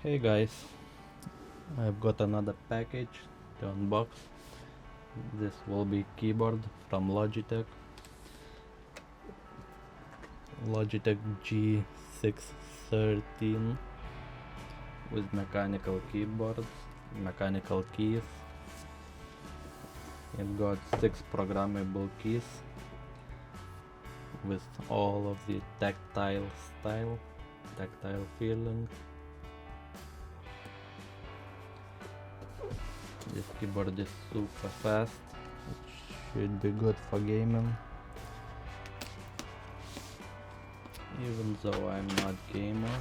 Hey guys, I've got another package to unbox. This will be keyboard from Logitech G613 with mechanical keyboards, mechanical keys. It got 6 programmable keys with all of the tactile feeling. This keyboard is super fast, it should be good for gaming. Even though I'm not gamer.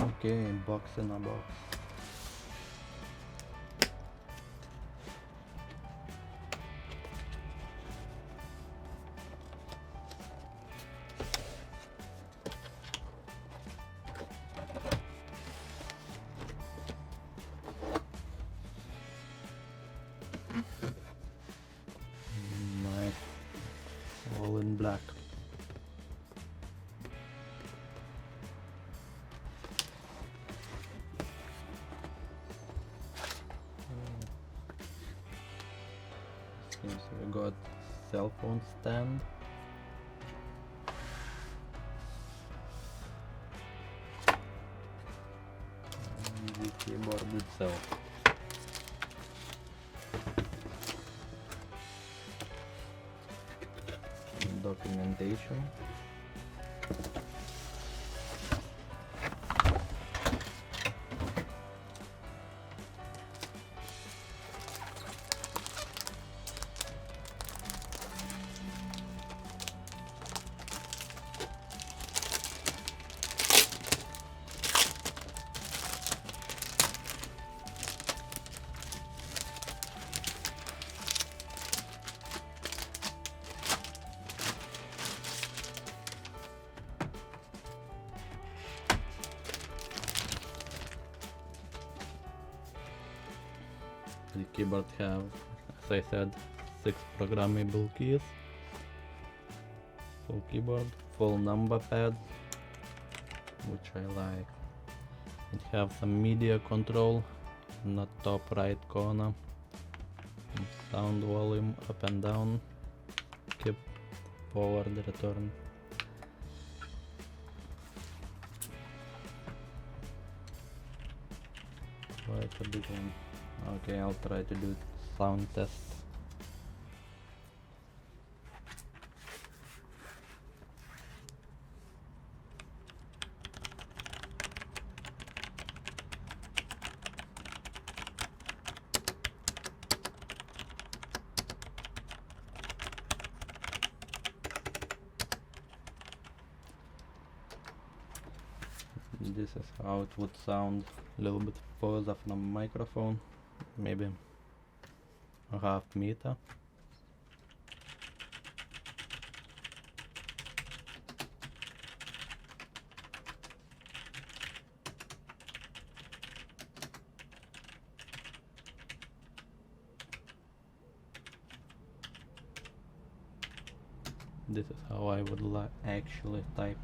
Okay, box in a box. Nice, all in black. Seems we got cell phone stand. And the keyboard itself. Documentation. The keyboard have, as I said, 6 programmable keys, full keyboard, full number pad, which I like. It have some media control in the top right corner, and sound volume up and down, skip, forward, return. Quite a big one. Okay, I'll try to do sound test. This is how it would sound a little bit further from the microphone, maybe a half meter. This is how I would actually type.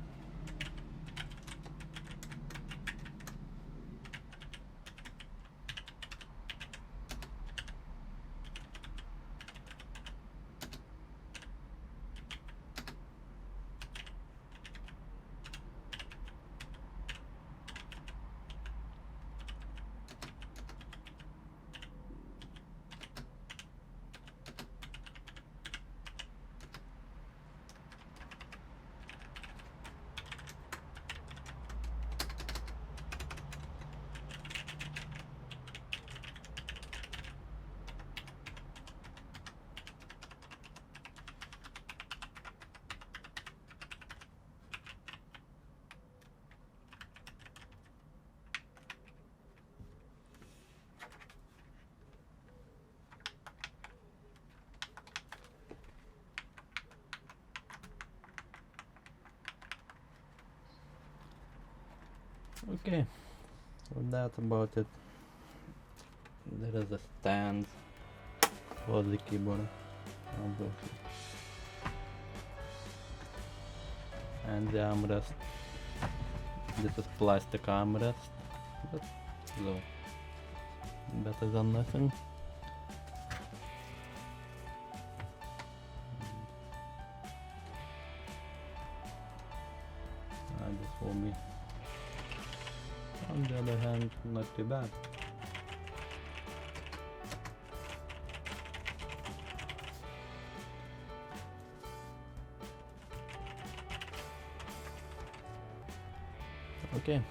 Okay, so that's about it. There is a stand for the keyboard, obviously, and the armrest. This is plastic armrest, but so better than nothing. This will be, on the other hand, not too bad. Okay,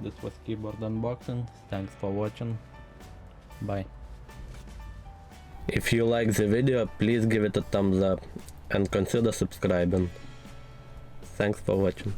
this was keyboard unboxing. Thanks for watching. Bye. If you like the video, please give it a thumbs up and consider subscribing. Thanks for watching.